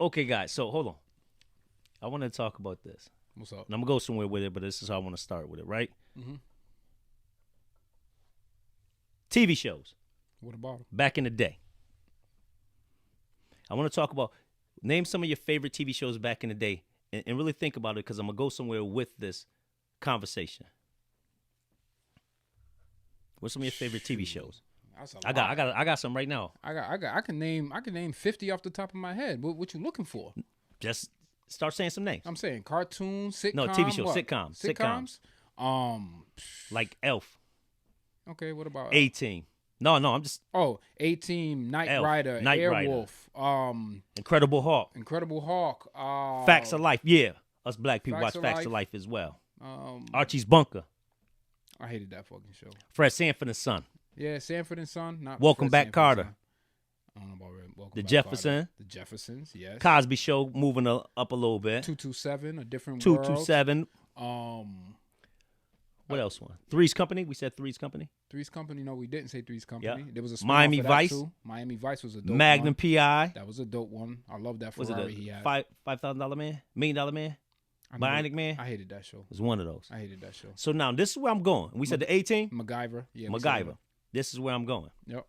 Okay, guys. So hold on. I want to talk about this. What's up? And I'm gonna go somewhere with it, but this is how I want to start with it, right? Mm-hmm. TV shows What about them? back in the day. I want to talk about name some of your favorite TV shows back in the day, and really think about it because I'm gonna go somewhere with this conversation. What's some of your favorite TV shows? That's a I got some right now. I can name 50 off the top of my head. What you looking for? Just start saying some names. I'm saying cartoons, sitcoms. No, TV shows, what? sitcoms. Like Elf, Okay, what about 18. No, I'm just 18, Knight Elf, Rider, Knight Airwolf, Incredible Hulk, Incredible Hulk, Facts of Life. Yeah, us black people Facts watch of Facts Life. of Life as well. um, Archie's Bunker, I hated that fucking show. Fred Sanford and Son, Yeah, Sanford and Son. Not Welcome Fred Back, Sanford and Carter. Son. I don't know about Welcome The Back, Jefferson. Carter. The Jeffersons, yes. Cosby Show, moving up a little bit. 227, A Different 227. World. What else one? Three's Company. We said Three's Company. Three's Company. No, we didn't say Three's Company. Yeah. There was a Miami spin-off of that Vice. too. Miami Vice was a dope Magnum one. PI. That was a dope one. I love that Was it Ferrari he a had. $5,000 man? $1 million man? I know Bionic Man? I hated that show. It was one of those. I hated that show. So now this is where I'm going. We said the 18. MacGyver. Yeah. we said MacGyver. that. This is where I'm going. Yep.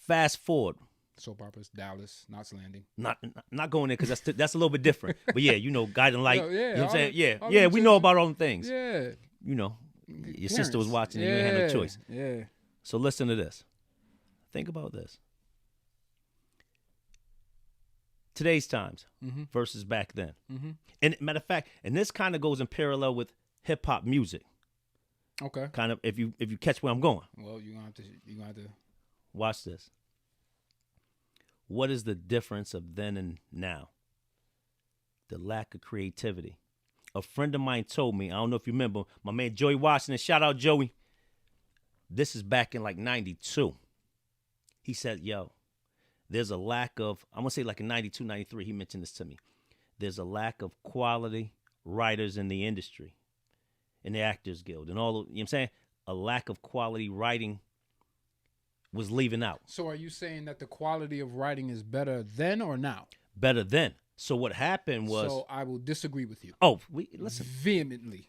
Fast forward. Soap operas. Dallas. Knots Landing. Not going there because that's a little bit different. But yeah, Guiding Light. Yeah, You know what I'm all saying? them- all Yeah, them we know chicks. about all them things. Yeah. You know, your sister was Parents. watching and you ain't had no Yeah, choice. Yeah. So listen to this. Think about this. Today's times Mm-hmm. versus back then. Mm-hmm. And matter of fact, and this kind of goes in parallel with hip hop music. Okay. Kind of if you catch where I'm going. Well, you're gonna have to. Watch this. What is the difference of then and now? The lack of creativity. A friend of mine told me, I don't know if you remember, my man Joey Washington, shout out Joey. This is back in like 92. He said, yo, there's a lack of, I'm going to say like in 92, 93, he mentioned this to me. There's a lack of quality writers in the industry, in the Actors Guild, and all, you know what I'm saying? A lack of quality writing was leaving out. So, are you saying that the quality of writing is better then or now? Better then. So what happened was, So I will disagree with you. Listen, Vehemently.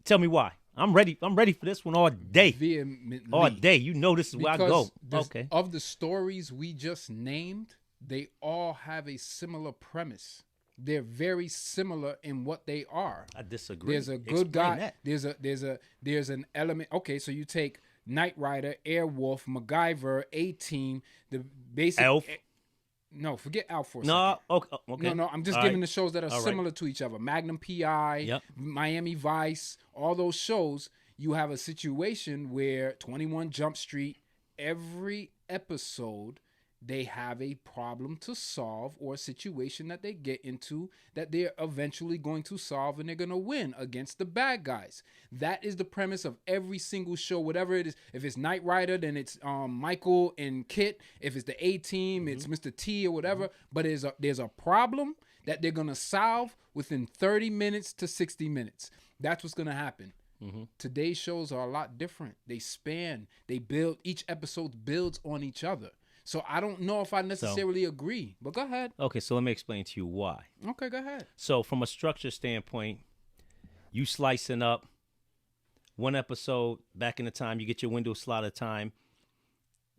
tell me why. I'm ready for this one all day. Vehemently. All day. You know this is where I go. Because Okay. of the stories we just named, they all have a similar premise. They're very similar in what they are. I disagree. There's a good guy. There's an element. Okay, so you take Knight Rider, Airwolf, MacGyver, 18, the basic Elf. No, forget Elf for a No, second. okay. No, I'm just All giving right. the shows that are All right. similar to each other. Magnum PI, Yep. Miami Vice, all those shows, you have a situation where 21 Jump Street, every episode, they have a problem to solve or a situation that they get into that they're eventually going to solve and they're going to win against the bad guys. That is the premise of every single show, whatever it is. If it's Knight Rider, then it's Michael and Kit. If it's the A-Team, it's Mr. T or whatever. But there's a problem that they're going to solve within 30 minutes to 60 minutes. That's what's going to happen. Today's shows are a lot different. They span. They build. Each episode builds on each other. So I don't know if I necessarily agree, but go ahead. Okay, so let me explain to you why. Okay, go ahead. So from a structure standpoint, you slicing up one episode back in the time, you get your window slot of time.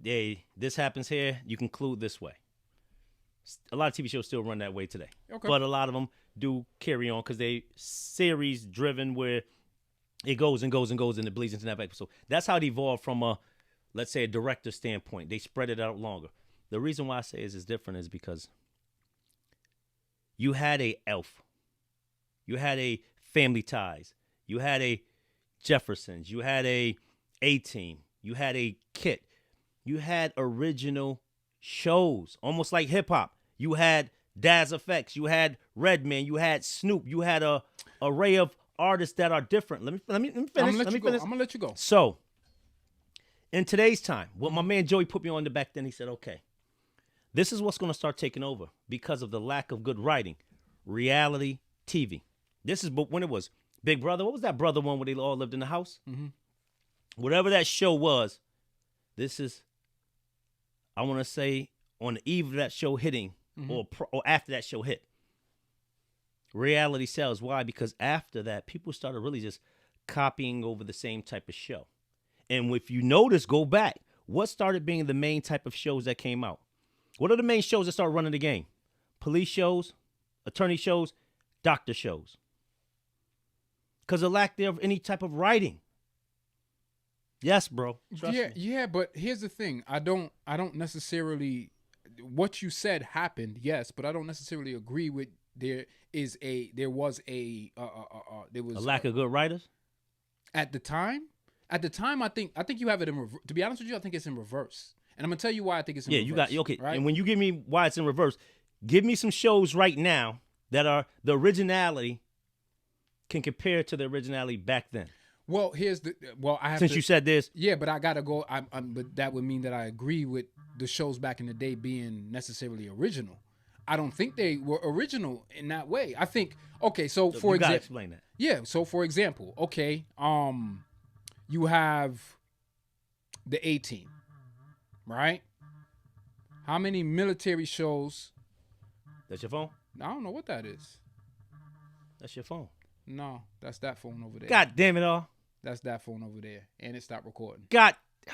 Hey, this happens here, you conclude this way. A lot of TV shows still run that way today. Okay. But a lot of them do carry on because they series driven where it goes and goes and goes and it bleeds into that episode. That's how it evolved from a, let's say, a director standpoint. They spread it out longer. The reason why I say it's different is because you had a Elf. You had a Family Ties. You had a Jeffersons. You had a A-Team. You had a Kit. You had original shows, almost like hip-hop. You had Daz Effects. You had Redman. You had Snoop. You had a array of artists that are different. Let me finish. I'm gonna let you go. So, in today's time, what my man Joey put me on the back then, he said, okay, this is what's going to start taking over because of the lack of good writing. Reality TV. This is when it was Big Brother. What was that brother one where they all lived in the house? Mm-hmm. Whatever that show was, this is, I want to say, on the eve of that show hitting, or after that show hit. Reality sells. Why? Because after that, people started really just copying over the same type of show. And if you notice, go back. What started being the main type of shows that came out? What are the main shows that started running the game? Police shows, attorney shows, doctor shows. Because of lack there of any type of writing. Yes, bro. Trust me. Yeah, but here's the thing. I don't necessarily, what you said happened, yes, but I don't necessarily agree with there was a lack of good writers? At the time, I think you have it in reverse. To be honest with you, I think it's in reverse. And I'm going to tell you why I think it's in reverse. Yeah, you got, okay. Right? And when you give me why it's in reverse, give me some shows right now that are the originality can compare to the originality back then. Well, I have Since you said this. Yeah, but I got to go. But that would mean that I agree with the shows back in the day being necessarily original. I don't think they were original in that way. I think, okay, so for example. Explain that. Yeah, so for example, okay, you have the A-Team, right? How many military shows? That's your phone? I don't know what that is. That's your phone. No, that's that phone over there. God damn it all. That's that phone over there. And it stopped recording. God. Oh,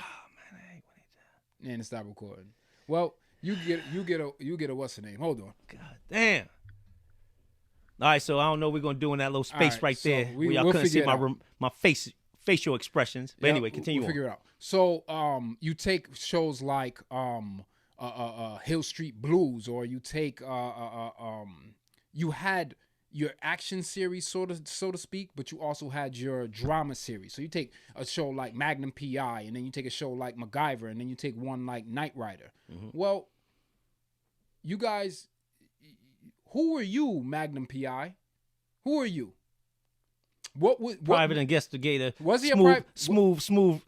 man, I hate when he does. And it stopped recording. Well, you get a what's the name? Hold on. God damn. All right, so I don't know what we're gonna do in that little space right so there. Where y'all couldn't see my facial expressions. But anyway, continue we'll figure it out. So you take shows like Hill Street Blues, or you take you had your action series, so to speak, but you also had your drama series. So you take a show like Magnum P.I., and then you take a show like MacGyver, and then you take one like Knight Rider. Mm-hmm. Well, you guys, who are you, Magnum P.I.? Who are you? Private investigator? Was he smooth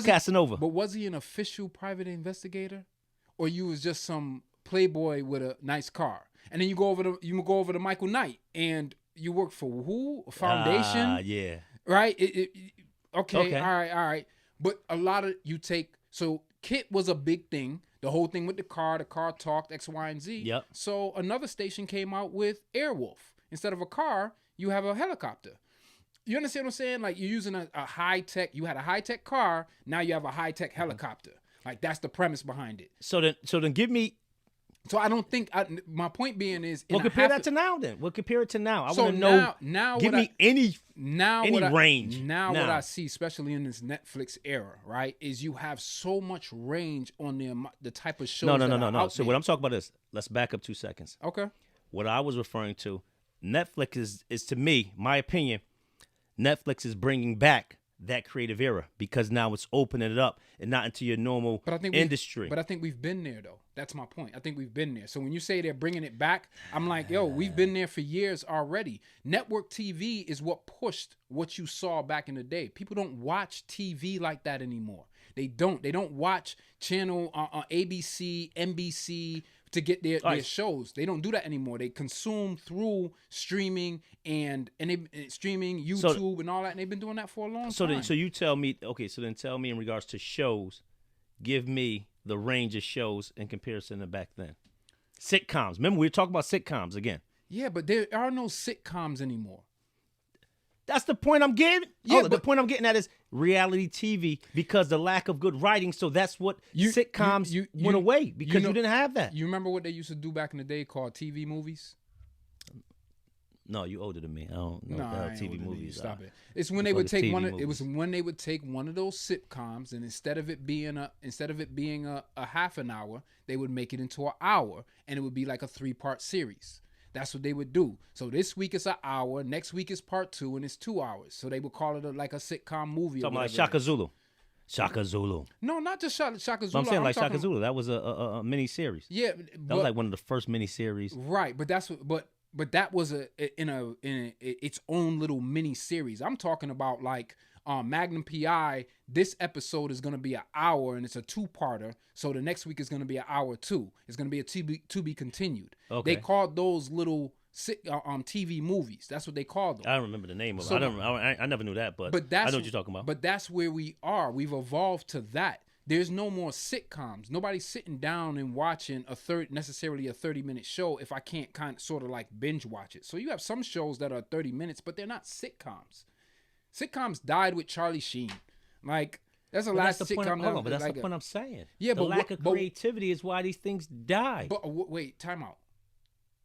Casanova? But was he an official private investigator, or you was just some playboy with a nice car? And then you go over to Michael Knight, and you work for who? A foundation? Yeah. Right? Okay. All right. But a lot of you take, so Kit was a big thing. The whole thing with the car talked X, Y, and Z. Yep. So another station came out with Airwolf. Instead of a car, you have a helicopter. You understand what I'm saying? Like, you're using a high-tech, you had a high-tech car, now you have a high-tech helicopter. Like, that's the premise behind it. So then give me. So I don't think, my point being is. We'll compare that to now then. We'll compare it to now. I so want to know. Now give me any range. Now what I see, especially in this Netflix era, right, is you have so much range on the type of shows. No. So what I'm talking about is, let's back up 2 seconds. Okay. What I was referring to, Netflix is to me, my opinion, Netflix is bringing back that creative era, because now it's opening it up and not into your normal industry. But I think we've been there, though. That's my point. I think we've been there. So when you say they're bringing it back, I'm like, yo, we've been there for years already. Network TV is what pushed what you saw back in the day. People don't watch TV like that anymore. They don't. They don't watch channel ABC, NBC to get their shows. They don't do that anymore. They consume through streaming and streaming, YouTube, and all that. And they've been doing that for a long time. So you tell me, okay, so then tell me in regards to shows, give me the range of shows in comparison to back then. Sitcoms. Remember, we were talking about sitcoms again. Yeah, but there are no sitcoms anymore. That's the point I'm getting. Yeah, the point I'm getting at is reality TV, because the lack of good writing. So that's what sitcoms went away, because you didn't have that. You remember what they used to do back in the day called TV movies? No, you older than me. I don't know what TV movies. Stop it. It's when they would take it was when they would take one of those sitcoms, and instead of it being a half an hour, they would make it into an hour, and it would be like a 3-part series. That's what they would do. So this week is an hour, next week is part 2, and it's 2 hours. So they would call it like a sitcom movie. Talking like Shaka Zulu. Shaka Zulu. No, not just Shaka Zulu. I'm saying Shaka Zulu. That was a mini series. Yeah, that was like one of the first mini series. Right, but that's what. But that was in its own little mini series. I'm talking about like Magnum P.I. This episode is going to be an hour, and it's a 2-parter. So the next week is going to be an hour 2. It's going to be a to be continued. Okay. They called those little TV movies. That's what they called them. I don't remember the name of it. I never knew that, but I know what you're talking about. But that's where we are. We've evolved to that. There's no more sitcoms. Nobody's sitting down and watching necessarily a 30-minute show if I can't kind of sort of like binge watch it. So you have some shows that are 30 minutes, but they're not sitcoms. Sitcoms died with Charlie Sheen. Like, that's the last sitcom. Hold on, but that's the point I'm saying. Yeah, the lack of creativity is why these things die. But wait, time out.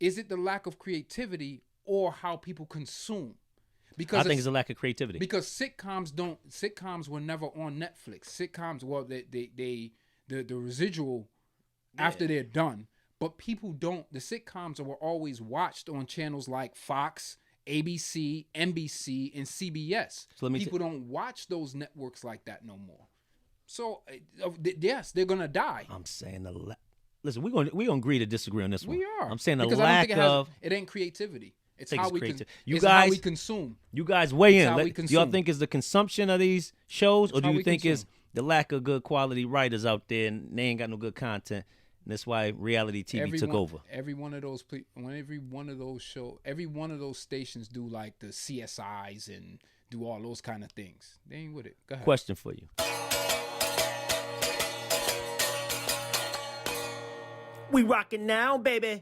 Is it the lack of creativity or how people consume? Because I think it's a lack of creativity. Because sitcoms were never on Netflix. Sitcoms, well, the residual after they're done. But people don't. The sitcoms were always watched on channels like Fox, ABC, NBC, and CBS. So people don't watch those networks like that no more. So yes, they're gonna die. I'm saying listen. We're gonna agree to disagree on this one. We are. I'm saying because lack of it ain't creativity. It's how we how we consume. You guys weigh in. Do y'all think it's the consumption of these shows, or do you think it's the lack of good quality writers out there and they ain't got no good content? And that's why reality TV took over. Every one of those stations do like the CSIs and do all those kind of things. They ain't with it. Go ahead. Question for you. We rocking now, baby.